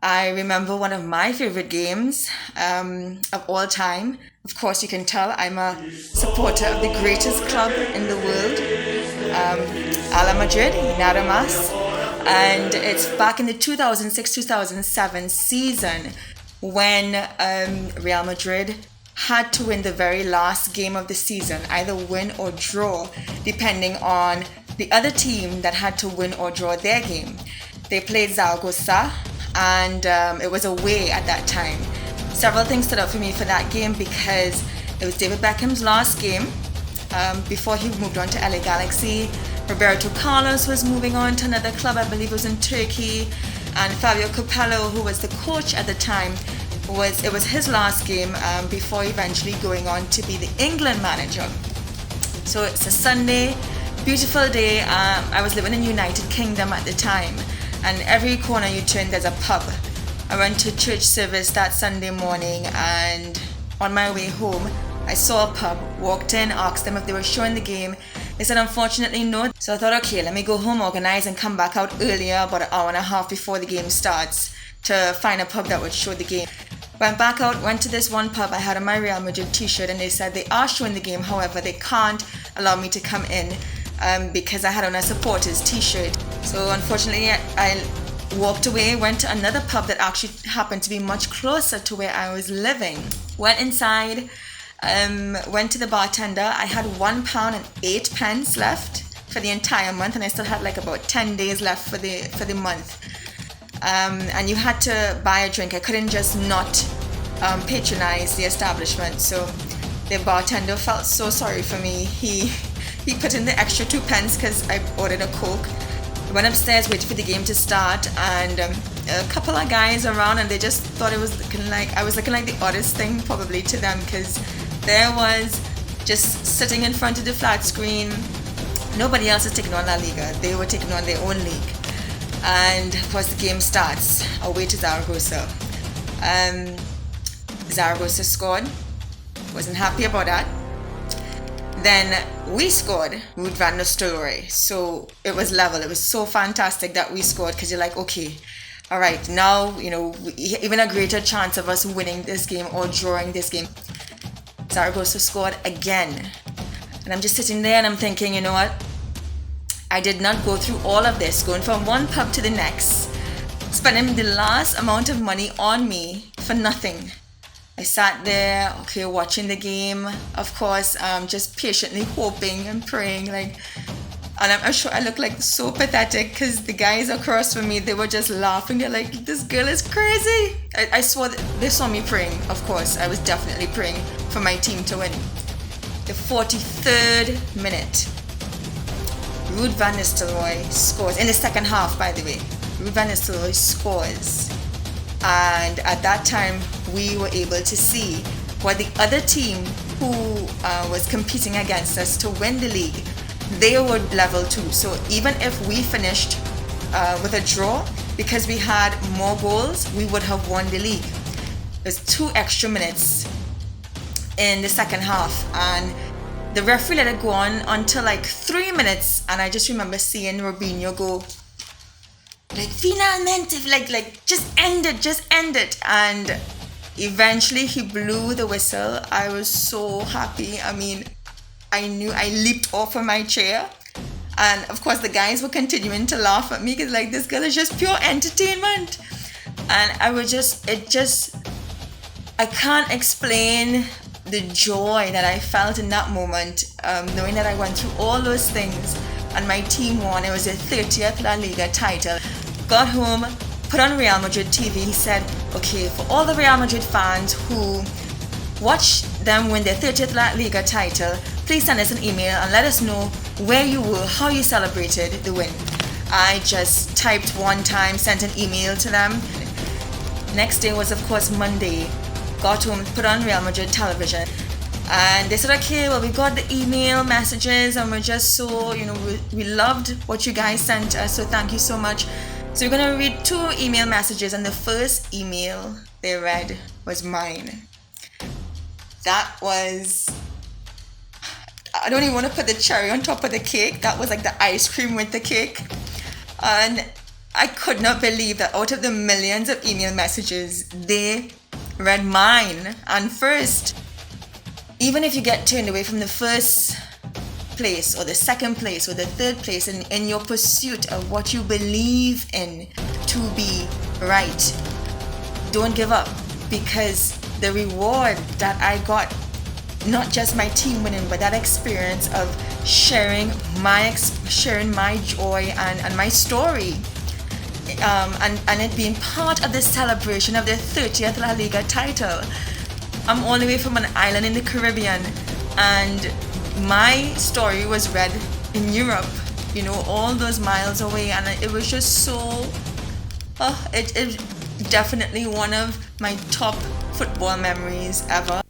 I remember one of my favorite games of all time. Of course, you can tell I'm a supporter of the greatest club in the world, Ala Madrid, nada más. And it's back in the 2006-2007 season when Real Madrid had to win the very last game of the season, either win or draw, depending on the other team that had to win or draw their game. They played Zaragoza, and it was away at that time. Several things stood out for me for that game because it was David Beckham's last game before he moved on to LA Galaxy. Roberto Carlos was moving on to another club, I believe it was in Turkey, and Fabio Capello, who was the coach at the time, it was his last game before eventually going on to be the England manager. So it's a Sunday, beautiful day. I was living in United Kingdom at the time, and every corner you turn there's a pub. I went to church service that Sunday morning, and on my way home I saw a pub, walked in, asked them if they were showing the game. They said unfortunately no. So I thought, okay, let me go home, organize and come back out earlier, about an hour and a half before the game starts, to find a pub that would show the game. Went back out, went to this one pub. I had on my Real Madrid t-shirt, and they said they are showing the game, however they can't allow me to come in because I had on a supporters t-shirt. So unfortunately I walked away, went to another pub that actually happened to be much closer to where I was living. Went inside, went to the bartender. I had £1.08 left for the entire month, and I still had like about 10 days left for the month. And you had to buy a drink. I couldn't just not patronize the establishment. So the bartender felt so sorry for me. He put in the extra 2 pence because I ordered a Coke. I went upstairs, waited for the game to start, and a couple of guys around, and they just thought it was looking like I was looking like the oddest thing probably to them, because there was just sitting in front of the flat screen. Nobody else is taking on La Liga. They were taking on their own league. And of course the game starts, away to Zaragoza. Zaragoza scored, wasn't happy about that. Then we scored, Ruud van Nistelrooy. So it was level. It was so fantastic that we scored, because you're like, okay, all right, now, even a greater chance of us winning this game or drawing this game. Zaragoza scored again. And I'm just sitting there and I'm thinking, you know what? I did not go through all of this, going from one pub to the next, spending the last amount of money on me for nothing. I sat there, okay, watching the game, of course, just patiently hoping and praying, and I'm sure I look like so pathetic, because the guys across from me, they were just laughing. They're like, this girl is crazy. I swore that they saw me praying. Of course, I was definitely praying for my team to win. The 43rd minute. Ruud van Nistelrooy scores, in the second half, by the way. Ruud van Nistelrooy scores. And at that time, we were able to see what the other team who was competing against us to win the league, they were level 2. So even if we finished with a draw, because we had more goals, we would have won the league. There's 2 extra minutes in the second half, and the referee let it go on until like 3 minutes, and I just remember seeing Robinho go like, finalmente, like just end it. And eventually he blew the whistle. I was so happy. I mean, I knew, I leaped off of my chair, and of course the guys were continuing to laugh at me, because like, this girl is just pure entertainment. And I can't explain the joy that I felt in that moment, knowing that I went through all those things and my team won. It was their 30th La Liga title. Got home, put on Real Madrid TV. He said, okay, for all the Real Madrid fans who watch them win their 30th La Liga title, please send us an email and let us know where you were, how you celebrated the win. I just typed one time, sent an email to them. Next day was, of course, Monday. Got home, put on Real Madrid television, and they said, okay, well, we got the email messages, and we're just so, we loved what you guys sent us, so thank you so much. So we're going to read 2 email messages, and the first email they read was mine. That was, I don't even want to put the cherry on top of the cake. That was like the ice cream with the cake. And I could not believe that out of the millions of email messages, they read mine. And first, even if you get turned away from the first place or the second place or the third place in your pursuit of what you believe in to be right, don't give up, because the reward that I got, not just my team winning, but that experience of sharing my joy and my story, and it being part of the celebration of the 30th La Liga title. I'm all the way from an island in the Caribbean, and my story was read in Europe, all those miles away, and it was just so, it definitely one of my top football memories ever.